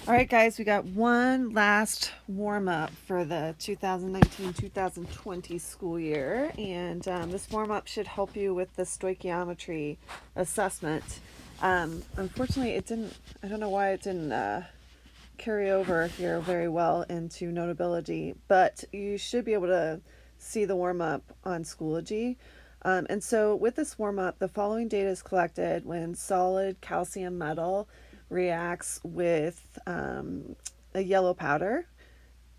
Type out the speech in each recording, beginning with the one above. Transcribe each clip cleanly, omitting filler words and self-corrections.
All right, guys, we got one last warm up for the 2019-2020 school year, and this warm up should help you with the stoichiometry assessment. Unfortunately, it didn't, I don't know why it didn't carry over here very well into Notability, but you should be able to see the warm up on Schoology. And so, with this warm up, the following data is collected when solid calcium metal reacts with a yellow powder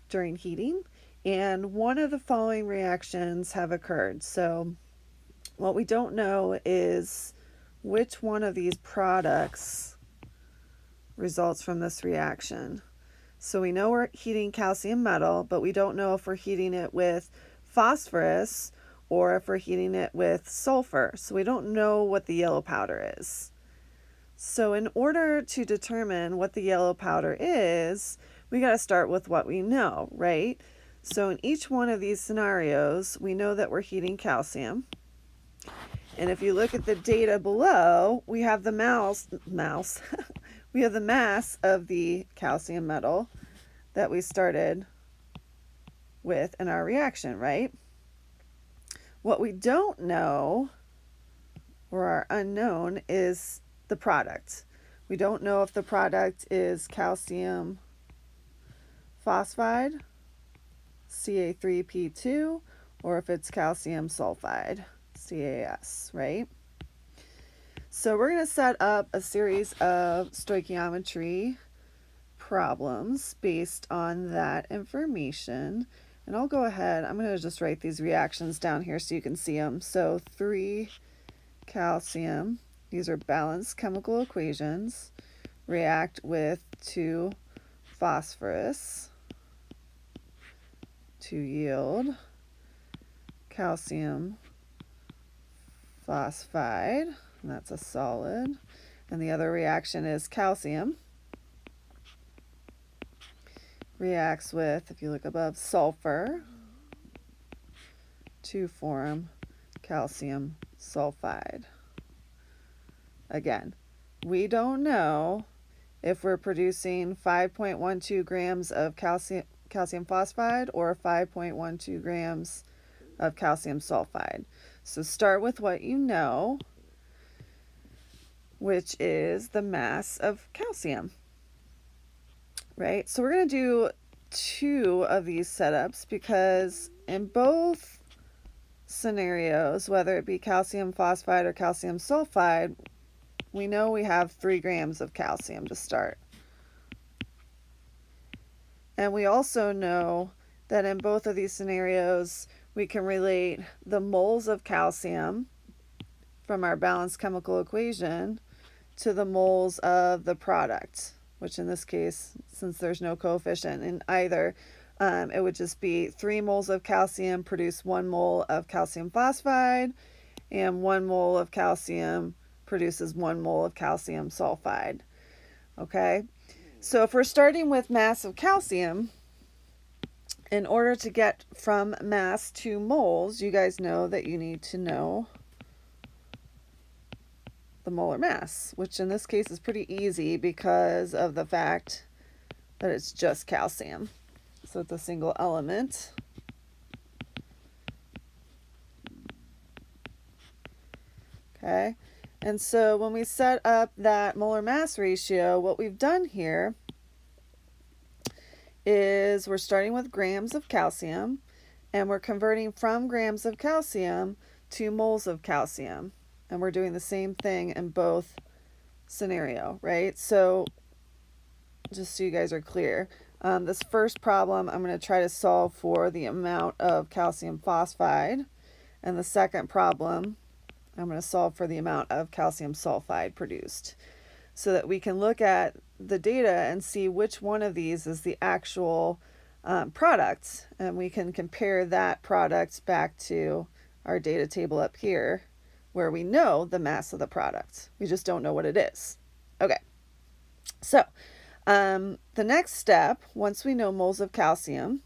during heating, and one of the following reactions have occurred. So, what we don't know is which one of these products results from this reaction. So we know we're heating calcium metal, but we don't know if we're heating it with phosphorus or if we're heating it with sulfur. So we don't know what the yellow powder is. So in order to determine what the yellow powder is, we got to start with what we know, right? So in each one of these scenarios, we know that we're heating calcium. And if you look at the data below, we have the we have the mass of the calcium metal that we started with in our reaction, right? What we don't know, or our unknown, is the product. We don't know if the product is calcium phosphide, Ca3P2, or if it's calcium sulfide, CaS, right? So we're going to set up a series of stoichiometry problems based on that information. And I'll go ahead, I'm going to just write these reactions down here so you can see them. So 3 calcium, these are balanced chemical equations, react with 2 phosphorus to yield calcium phosphide, and that's a solid. And the other reaction is calcium reacts with, if you look above, sulfur to form calcium sulfide. Again, we don't know if we're producing 5.12 grams of calcium phosphide or 5.12 grams of calcium sulfide. So start with what you know, which is the mass of calcium, right? So we're going to do 2 of these setups because in both scenarios, whether it be calcium phosphide or calcium sulfide, we know we have 3 grams of calcium to start. And we also know that in both of these scenarios, we can relate the moles of calcium from our balanced chemical equation to the moles of the product, which in this case, since there's no coefficient in either, it would just be 3 moles of calcium produce 1 mole of calcium phosphide, and 1 mole of calcium produces 1 mole of calcium sulfide. Okay, so if we're starting with mass of calcium, in order to get from mass to moles, you guys know that you need to know the molar mass, which in this case is pretty easy because of the fact that it's just calcium. So it's a single element. Okay, and so when we set up that molar mass ratio, what we've done here is we're starting with grams of calcium, and we're converting from grams of calcium to moles of calcium. And we're doing the same thing in both scenario, right? So just so you guys are clear, this first problem, I'm going to try to solve for the amount of calcium phosphide. And the second problem, I'm going to solve for the amount of calcium sulfide produced, so that we can look at the data and see which one of these is the actual product. And we can compare that product back to our data table up here, where we know the mass of the product. We just don't know what it is. Okay, so the next step, once we know moles of calcium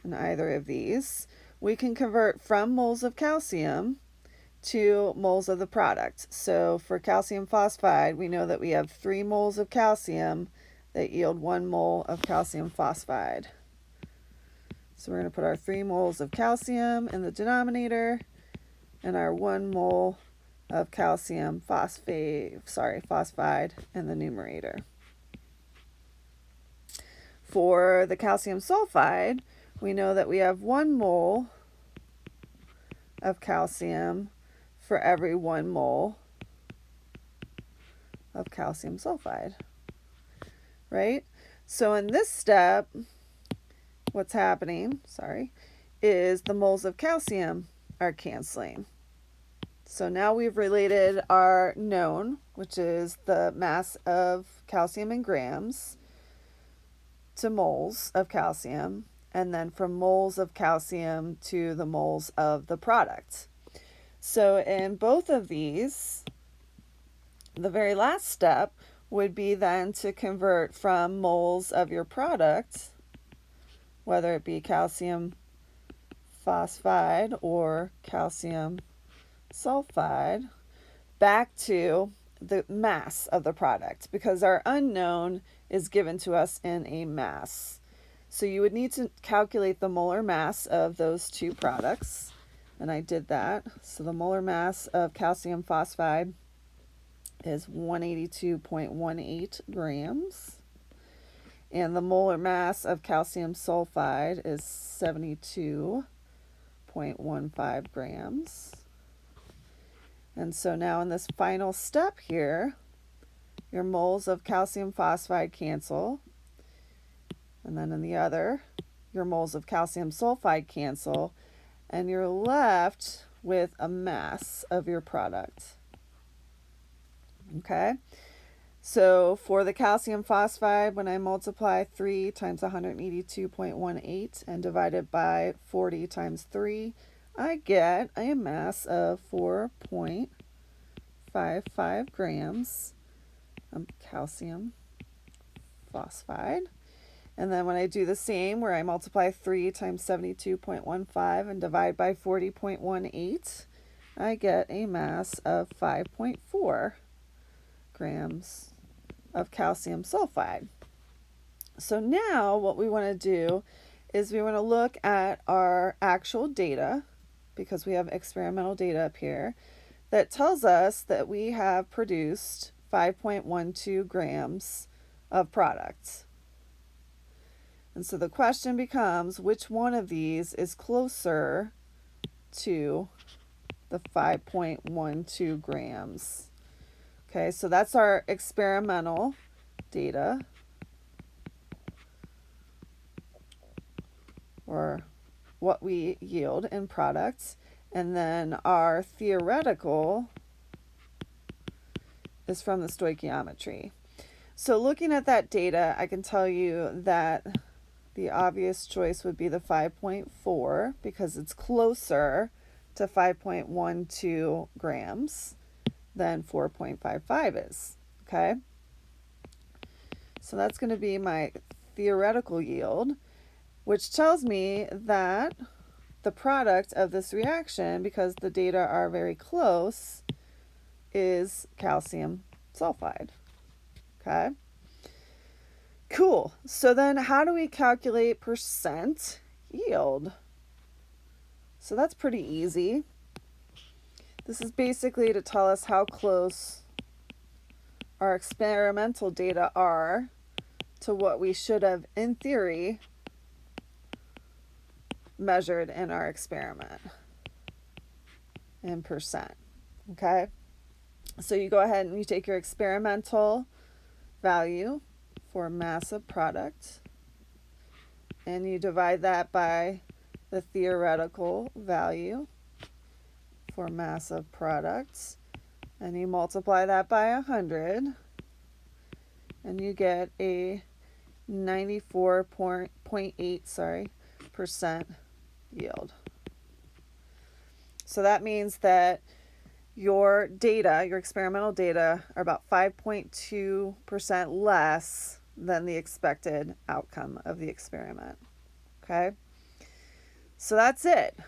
in either of these, we can convert from moles of calcium to moles of the product. So for calcium phosphide, we know that we have 3 moles of calcium that yield 1 mole of calcium phosphide. So we're going to put our 3 moles of calcium in the denominator and our 1 mole of calcium phosphide in the numerator. For the calcium sulfide, we know that we have 1 mole of calcium for every 1 mole of calcium sulfide, right? So in this step, what's happening, is the moles of calcium are canceling. So now we've related our known, which is the mass of calcium in grams, to moles of calcium, and then from moles of calcium to the moles of the product. So in both of these, the very last step would be then to convert from moles of your product, whether it be calcium phosphide or calcium sulfide, back to the mass of the product, because our unknown is given to us in a mass. So you would need to calculate the molar mass of those 2 products, and I did that. So the molar mass of calcium phosphide is 182.18 grams, and the molar mass of calcium sulfide is 72.15 grams. And so now in this final step here, your moles of calcium phosphide cancel, and then in the other, your moles of calcium sulfide cancel, and you're left with a mass of your product. Okay, so for the calcium phosphide, when I multiply 3 times 182.18 and divide it by 40 times 3, I get a mass of 4.55 grams of calcium phosphide. And then when I do the same, where I multiply 3 times 72.15 and divide by 40.18, I get a mass of 5.4 grams of calcium sulfide. So now what we want to do is we want to look at our actual data, because we have experimental data up here that tells us that we have produced 5.12 grams of product. And so the question becomes, which one of these is closer to the 5.12 grams? Okay, so that's our experimental data, or what we yield in products. And then our theoretical is from the stoichiometry. So looking at that data, I can tell you that the obvious choice would be the 5.4, because it's closer to 5.12 grams than 4.55 is. Okay, so that's going to be my theoretical yield, which tells me that the product of this reaction, because the data are very close, is calcium sulfide. Okay, cool. So then how do we calculate percent yield? So that's pretty easy. This is basically to tell us how close our experimental data are to what we should have, in theory, measured in our experiment in percent. Okay, so you go ahead and you take your experimental value for mass of product and you divide that by the theoretical value for mass of products, and you multiply that by 100, and you get a 94.8% yield. So that means that your data, your experimental data, are about 5.2% less than the expected outcome of the experiment. Okay, so that's it.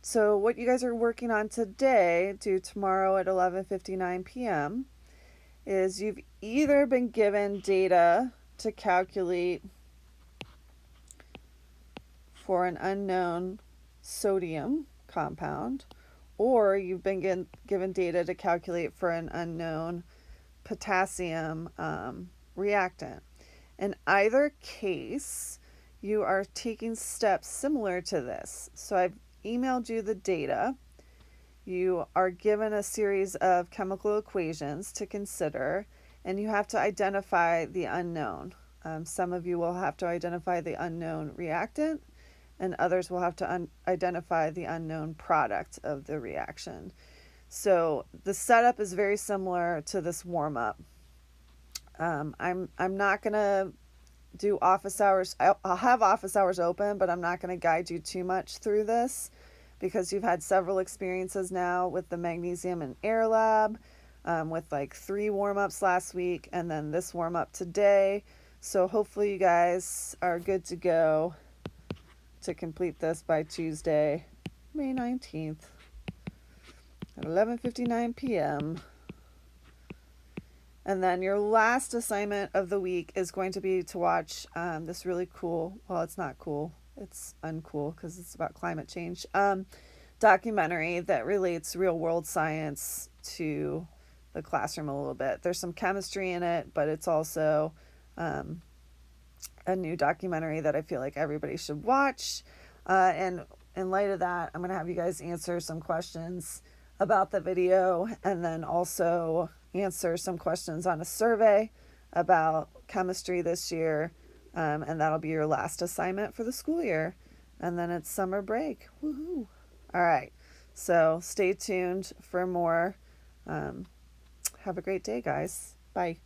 So what you guys are working on today, due tomorrow at 11:59 p.m., is you've either been given data to calculate for an unknown sodium compound, or you've been given data to calculate for an unknown potassium reactant. In either case, you are taking steps similar to this. So I've emailed you the data. You are given a series of chemical equations to consider, and you have to identify the unknown. Some of you will have to identify the unknown reactant, and others will have to identify the unknown product of the reaction. So the setup is very similar to this warm up. I'm not gonna do office hours. I'll have office hours open, but I'm not going to guide you too much through this because you've had several experiences now with the magnesium and air lab, with like 3 warm-ups last week and then this warm-up today. So hopefully you guys are good to go to complete this by Tuesday, May 19th at 11:59 p.m. And then your last assignment of the week is going to be to watch this really cool, well, it's not cool, it's uncool because it's about climate change, documentary that relates real world science to the classroom a little bit. There's some chemistry in it, but it's also a new documentary that I feel like everybody should watch. And in light of that, I'm going to have you guys answer some questions about the video and then also answer some questions on a survey about chemistry this year. And that'll be your last assignment for the school year. And then it's summer break. Woohoo. All right. So stay tuned for more. Have a great day, guys. Bye.